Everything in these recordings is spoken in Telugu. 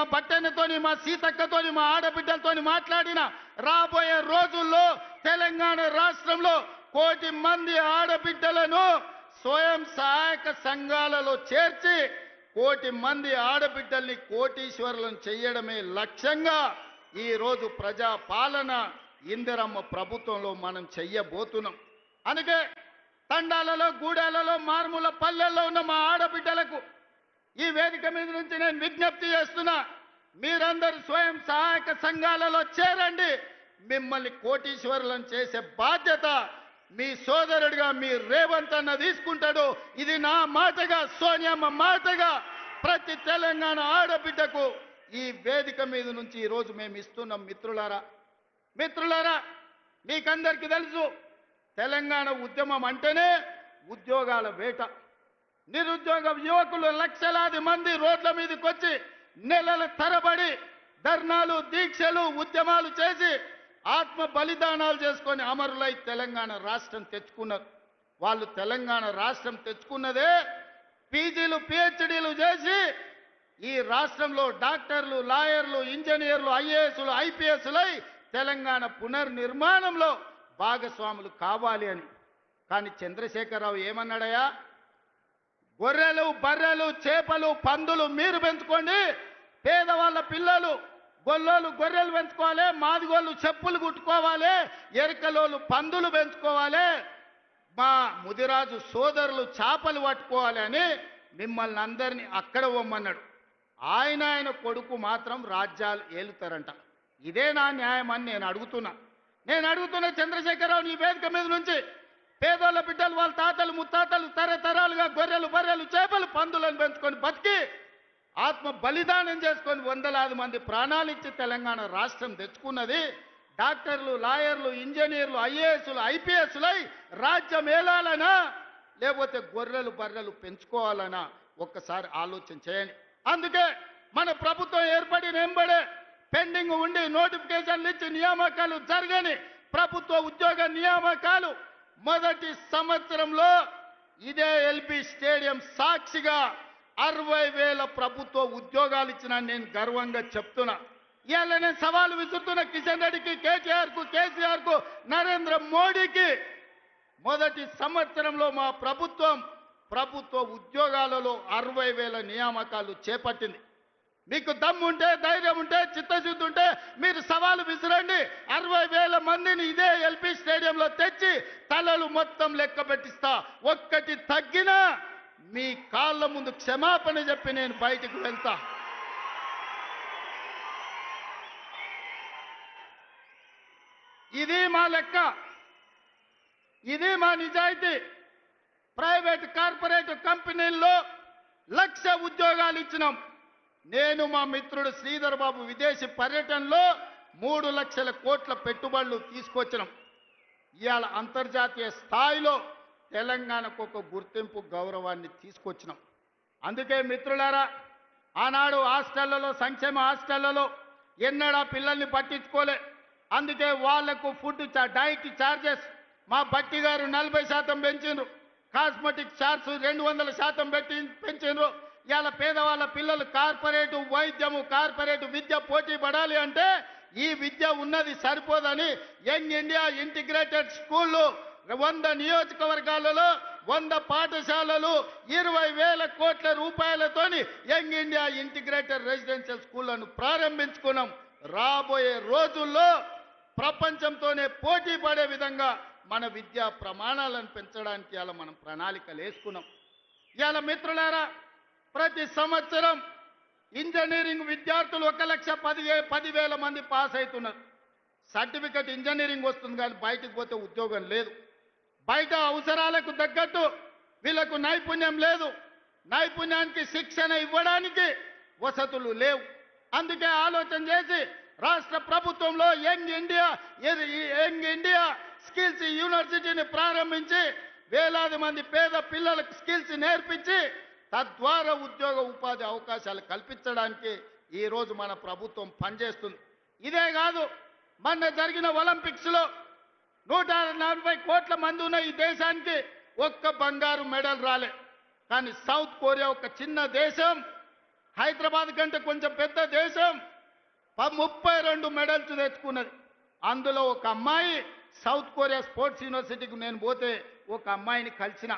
మా బట్టెనతోని, మా సీతక్కతోని, మా ఆడబిడ్డలతోని మాట్లాడిన రాబోయే రోజుల్లో తెలంగాణ రాష్ట్రంలో 1 కోటి మంది ఆడబిడ్డలను స్వయం సహాయక సంఘాలలో చేర్చి 1 కోటి మంది ఆడబిడ్డల్ని కోటీశ్వరులను చేయడమే లక్ష్యంగా ఈ రోజు ప్రజా పాలన ఇందిరమ్మ ప్రభుత్వంలో మనం చెయ్యబోతున్నాం. అందుకే తండాలలో, గూడాలలో, మారుమూల పల్లెల్లో ఉన్న మా ఆడబిడ్డలకు ఈ వేదిక మీద నుంచి నేను విజ్ఞప్తి చేస్తున్నా, మీరందరూ స్వయం సహాయక సంఘాలలో చేరండి. మిమ్మల్ని కోటీశ్వరులను చేసే బాధ్యత మీ సోదరుడిగా మీ రేవంత్ అన్న తీసుకుంటాడు. ఇది నా మాటగా, సోనియమ్మ మాటగా ప్రతి తెలంగాణ ఆడబిడ్డకు ఈ వేదిక మీద నుంచి ఈరోజు మేము ఇస్తున్నాం. మిత్రులారా, మీకందరికీ తెలుసు, తెలంగాణ ఉద్యమం అంటేనే ఉద్యోగాల వేట. నిరుద్యోగ యువకులు లక్షలాది మంది రోడ్ల మీదకి వచ్చి నెలల తరబడి ధర్నాలు, దీక్షలు, ఉద్యమాలు చేసి ఆత్మ బలిదానాలు చేసుకొని అమరులై తెలంగాణ రాష్ట్రం తెచ్చుకున్నారు. వాళ్ళు తెలంగాణ రాష్ట్రం తెచ్చుకున్నదే పీజీలు, పిహెచ్డీలు చేసి ఈ రాష్ట్రంలో డాక్టర్లు, లాయర్లు, ఇంజనీర్లు, ఐఏఎస్లు, ఐపీఎస్లై తెలంగాణ పునర్నిర్మాణంలో భాగస్వాములు కావాలి అని. కానీ చంద్రశేఖరరావు ఏమన్నాడయా? గొర్రెలు, బర్రెలు, చేపలు, పందులు మీరు పెంచుకోండి, పేదవాళ్ళ పిల్లలు గొల్లోలు గొర్రెలు పెంచుకోవాలి, మాదిగోళ్ళు చెప్పులు కుట్టుకోవాలి, ఎరకలోళ్ళు పందులు పెంచుకోవాలి, మా ముదిరాజు సోదరులు చేపలు పట్టుకోవాలి అని మిమ్మల్ని అందరినీ అక్కడ పొమ్మన్నాడు. ఆయన కొడుకు మాత్రం రాజ్యాలు ఏలుతారంట. ఇదే నా న్యాయం అని నేను అడుగుతున్నా చంద్రశేఖరరావు ఈ వేదిక మీద నుంచి. పేదోళ్ళ బిడ్డలు, వాళ్ళ తాతలు ముత్తాతలు తరతరాలుగా గొర్రెలు, బర్రెలు, చేపలు, పందులను పెంచుకొని బతికి ఆత్మ బలిదానం చేసుకొని వందలాది మంది ప్రాణాలు ఇచ్చి తెలంగాణ రాష్ట్రం తెచ్చుకున్నది. డాక్టర్లు, లాయర్లు, ఇంజనీర్లు, ఐఏఎస్లు, ఐపీఎస్లై రాజ్యం ఏలాలనా లేకపోతే గొర్రెలు, బర్రెలు పెంచుకోవాలనా ఒక్కసారి ఆలోచన చేయండి. అందుకే మన ప్రభుత్వం ఏర్పడిన వెంబడే పెండింగ్ ఉండి నోటిఫికేషన్లు ఇచ్చి నియామకాలు జరగని ప్రభుత్వ ఉద్యోగ నియామకాలు మొదటి సంవత్సరంలో ఇదే ఎల్బీ స్టేడియం సాక్షిగా 60,000 ప్రభుత్వ ఉద్యోగాలు ఇచ్చిన నేను గర్వంగా చెప్తున్నా. ఇవాళ నేను సవాలు విసురుతున్న కిషన్ రెడ్డికి, కేటీఆర్కు, కేసీఆర్కు, నరేంద్ర మోడీకి, మొదటి సంవత్సరంలో మా ప్రభుత్వ ఉద్యోగాలలో 60,000 నియామకాలు చేపట్టింది. మీకు దమ్ము ఉంటే, ధైర్యం ఉంటే, చిత్తశుద్ధి ఉంటే మీరు సవాలు విసిరండి. 60,000 మందిని ఇదే ఎల్బీ స్టేడియంలో తెచ్చి తలలు మొత్తం లెక్క పెట్టిస్తా. ఒక్కటి తగ్గినా మీ కాళ్ళ ముందు క్షమాపణ చెప్పి నేను బయటికి వెళ్తా. ఇది మా లెక్క, ఇది మా నిజాయితీ. ప్రైవేట్, కార్పొరేట్ కంపెనీల్లో 1,00,000 ఉద్యోగాలు ఇచ్చినాం. నేను మా మిత్రుడు శ్రీధర్ బాబు విదేశీ పర్యటనలో 3 లక్షల కోట్ల పెట్టుబడులు తీసుకొచ్చినాం. ఇవాళ అంతర్జాతీయ స్థాయిలో తెలంగాణకు ఒక గుర్తింపు, గౌరవాన్ని తీసుకొచ్చినాం. అందుకే మిత్రులారా, ఆనాడు హాస్టళ్లలో, సంక్షేమ హాస్టళ్లలో ఎన్నడా పిల్లల్ని పట్టించుకోలే. అందుకే వాళ్లకు ఫుడ్ డైట్ ఛార్జెస్ మా బట్టి గారు 40% పెంచిండ్రు. Cosmetic charge 200% పెంచిండ్రు. ఇవాళ పేదవాళ్ళ పిల్లలు కార్పొరేట్ వైద్యము, కార్పొరేట్ విద్య పోటీ పడాలి అంటే ఈ విద్య ఉన్నది సరిపోదని యంగ్ ఇండియా ఇంటిగ్రేటెడ్ స్కూళ్ళు 100 నియోజకవర్గాలలో 100 పాఠశాలలు 20,000 కోట్ల రూపాయలతోని యంగ్ ఇండియా ఇంటిగ్రేటెడ్ రెసిడెన్షియల్ స్కూళ్లను ప్రారంభించుకున్నాం. రాబోయే రోజుల్లో ప్రపంచంతోనే పోటీ పడే విధంగా మన విద్యా ప్రమాణాలను పెంచడానికి ఇలా మనం ప్రణాళికలు వేసుకున్నాం. ఇలా మిత్రులారా, ప్రతి సంవత్సరం ఇంజనీరింగ్ విద్యార్థులు 1,10,000 మంది పాస్ అవుతున్నారు. సర్టిఫికెట్ ఇంజనీరింగ్ వస్తుంది కానీ బయటకు పోతే ఉద్యోగం లేదు. బయట అవసరాలకు తగ్గట్టు వీళ్ళకు నైపుణ్యం లేదు. నైపుణ్యానికి శిక్షణ ఇవ్వడానికి వసతులు లేవు. అందుకే ఆలోచన చేసి రాష్ట్ర ప్రభుత్వంలో యంగ్ ఇండియా స్కిల్స్ యూనివర్సిటీని ప్రారంభించి వేలాది మంది పేద పిల్లలకు స్కిల్స్ నేర్పించి తద్వారా ఉద్యోగ ఉపాధి అవకాశాలు కల్పించడానికి ఈరోజు మన ప్రభుత్వం పనిచేస్తుంది. ఇదే కాదు, మొన్న జరిగిన ఒలింపిక్స్లో 140 కోట్ల మంది ఉన్న ఈ దేశానికి ఒక్క బంగారు మెడల్ రాలే. కానీ సౌత్ కొరియా ఒక చిన్న దేశం హైదరాబాద్ కంటే కొంచెం పెద్ద దేశం 32 మెడల్స్ తెచ్చుకున్నది. అందులో ఒక అమ్మాయి సౌత్ కొరియా స్పోర్ట్స్ యూనివర్సిటీకి నేను పోతే ఒక అమ్మాయిని కలిసిన.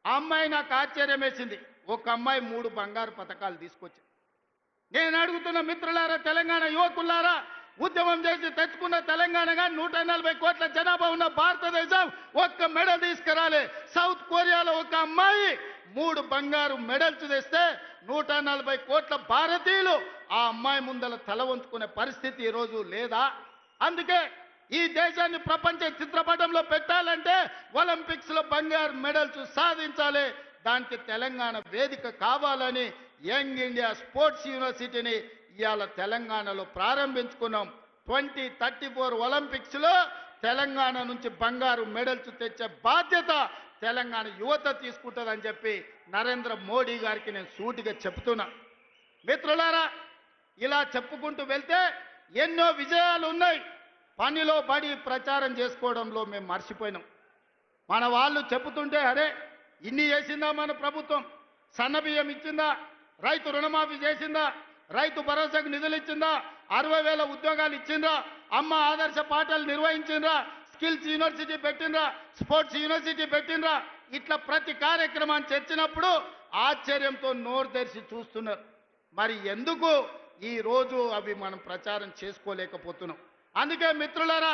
ఆ అమ్మాయి నాకు ఆశ్చర్యం వేసింది. ఒక అమ్మాయి 3 బంగారు పతకాలు తీసుకొచ్చింది. నేను అడుగుతున్న మిత్రులారా, తెలంగాణ యువకులారా, ఉద్యమం చేసి తెచ్చుకున్న తెలంగాణగా 140 కోట్ల జనాభా ఉన్న భారతదేశం ఒక్క మెడల్ తీసుకురాలే. సౌత్ కొరియాలో ఒక అమ్మాయి 3 బంగారు మెడల్స్ తెస్తే 140 కోట్ల భారతీయులు ఆ అమ్మాయి ముందల తల వంచుకునే పరిస్థితి ఈరోజు లేదా? అందుకే ఈ దేశాన్ని ప్రపంచ చిత్రపటంలో పెట్టాలంటే ఒలింపిక్స్ లో బంగారు మెడల్స్ సాధించాలి. దానికి తెలంగాణ వేదిక కావాలని యంగ్ ఇండియా స్పోర్ట్స్ యూనివర్సిటీని ఇవాళ తెలంగాణలో ప్రారంభించుకున్నాం. 2034 ఒలింపిక్స్ లో తెలంగాణ నుంచి బంగారు మెడల్స్ తెచ్చే బాధ్యత తెలంగాణ యువత తీసుకుంటుందని చెప్పి నరేంద్ర మోడీ గారికి నేను సూటిగా చెప్తున్నా. మిత్రులారా, ఇలా చెప్పుకుంటూ వెళ్తే ఎన్నో విజయాలు ఉన్నాయి. పనిలో పడి ప్రచారం చేసుకోవడంలో మేము మర్చిపోయినాం. మన వాళ్ళు చెబుతుంటే అరే ఇన్ని చేసిందా మన ప్రభుత్వం, సన్నబియ్యం ఇచ్చిందా, రైతు రుణమాఫీ చేసిందా, రైతు భరోసాకు నిధులు ఇచ్చిందా, 60,000 ఉద్యోగాలు ఇచ్చిండ్రా, అమ్మ ఆదర్శ పాఠాలు నిర్వహించిండ్రా, స్కిల్స్ యూనివర్సిటీ పెట్టిండ్రా, స్పోర్ట్స్ యూనివర్సిటీ పెట్టిండ్రా, ఇట్లా ప్రతి కార్యక్రమాన్ని చర్చినప్పుడు ఆశ్చర్యంతో నోరు తెరిచి చూస్తున్నారు. మరి ఎందుకు ఈ రోజు అవి మనం ప్రచారం చేసుకోలేకపోతున్నాం? అందుకే మిత్రులారా,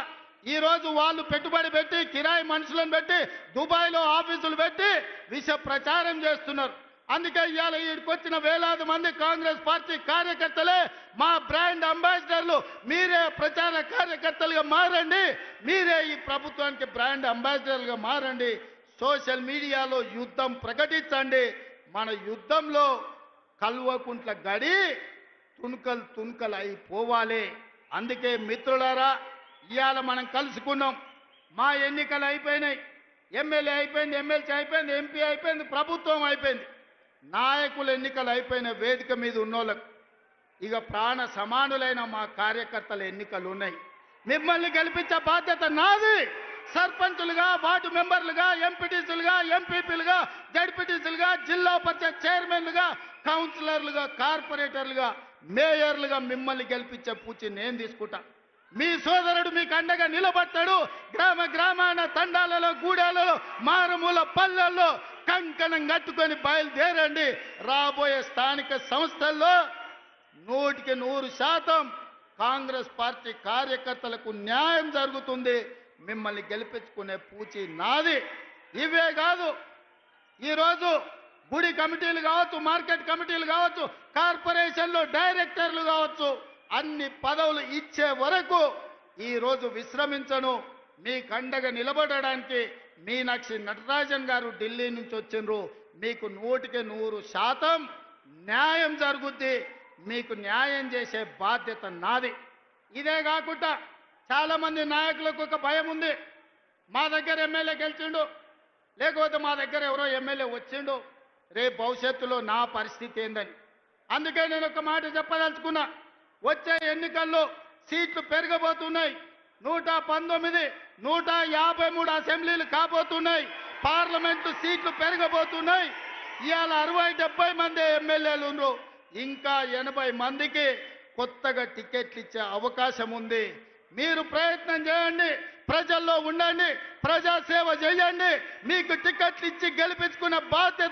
ఈ రోజు వాళ్ళు పెట్టుబడి పెట్టి కిరాయి మనుషులను పెట్టి దుబాయ్లో ఆఫీసులు పెట్టి విష ప్రచారం చేస్తున్నారు. అందుకే ఇవాళ ఈడికొచ్చిన వేలాది మంది కాంగ్రెస్ పార్టీ కార్యకర్తలే మా బ్రాండ్ అంబాసిడర్లు. మీరే ప్రచార కార్యకర్తలుగా మారండి, మీరే ఈ ప్రభుత్వానికి బ్రాండ్ అంబాసిడర్లుగా మారండి. సోషల్ మీడియాలో యుద్ధం ప్రకటించండి. మన యుద్ధంలో కల్వకుంట్ల గడి తుణుకలు అయిపోవాలి. అందుకే మిత్రులారా, ఇవాళ మనం కలుసుకున్నాం. మా ఎన్నికలు అయిపోయినాయి, ఎమ్మెల్యే అయిపోయింది, ఎమ్మెల్సీ అయిపోయింది, ఎంపీ అయిపోయింది, ప్రభుత్వం అయిపోయింది. నాయకుల ఎన్నికలు అయిపోయిన వేదిక మీద ఉన్నోళ్ళకు ఇక ప్రాణ సమానులైన మా కార్యకర్తల ఎన్నికలు ఉన్నాయి. మిమ్మల్ని గెలిపించే బాధ్యత నాది. సర్పంచులుగా, వార్డు మెంబర్లుగా, ఎంపీటీసీలుగా, ఎంపీపీలుగా, జడ్పీటీసీలుగా, జిల్లా పరిషత్ చైర్మన్లుగా, కౌన్సిలర్లుగా, కార్పొరేటర్లుగా, మేయర్లుగా మిమ్మల్ని గెలిపించే పూచి నేను తీసుకుంటా. మీ సోదరుడు మీకు అండగా నిలబడతాడు. గ్రామ గ్రామాన, తండాలలో, గూడాలలో, మారుమూల పల్లెల్లో కంకణం కట్టుకొని బయలుదేరండి. రాబోయే స్థానిక సంస్థల్లో 100% కాంగ్రెస్ పార్టీ కార్యకర్తలకు న్యాయం జరుగుతుంది. మిమ్మల్ని గెలిపించుకునే పూచి నాది. ఇవే కాదు, ఈరోజు గుడి కమిటీలు కావచ్చు, మార్కెట్ కమిటీలు కావచ్చు, కార్పొరేషన్లో డైరెక్టర్లు కావచ్చు, అన్ని పదవులు ఇచ్చే వరకు ఈరోజు విశ్రమించను. మీ కండగా నిలబడడానికి మీనాక్షి నటరాజన్ గారు ఢిల్లీ నుంచి వచ్చిండ్రు. మీకు 100% న్యాయం జరుగుద్ది. మీకు న్యాయం చేసే బాధ్యత నాది. ఇదే కాకుండా చాలా మంది నాయకులకు ఒక భయం ఉంది. మా దగ్గర ఎమ్మెల్యే గెలిచిండు, లేకపోతే మా దగ్గర ఎవరో ఎమ్మెల్యే వచ్చిండు, రేపు భవిష్యత్తులో నా పరిస్థితి ఏందని. అందుకే నేను ఒక మాట చెప్పదలుచుకున్నా. వచ్చే ఎన్నికల్లో సీట్లు పెరగబోతున్నాయి. 119, 153 అసెంబ్లీలు కాబోతున్నాయి. పార్లమెంటు సీట్లు పెరగబోతున్నాయి. ఇవాళ 60-70 మంది ఎమ్మెల్యేలు ఉన్నారు. ఇంకా 80 మందికి కొత్తగా టికెట్లు ఇచ్చే అవకాశం ఉంది. మీరు ప్రయత్నం చేయండి, ప్రజల్లో ఉండండి, ప్రజాసేవ చేయండి. మీకు టికెట్లు ఇచ్చి గెలిపించుకున్న బాధ్యత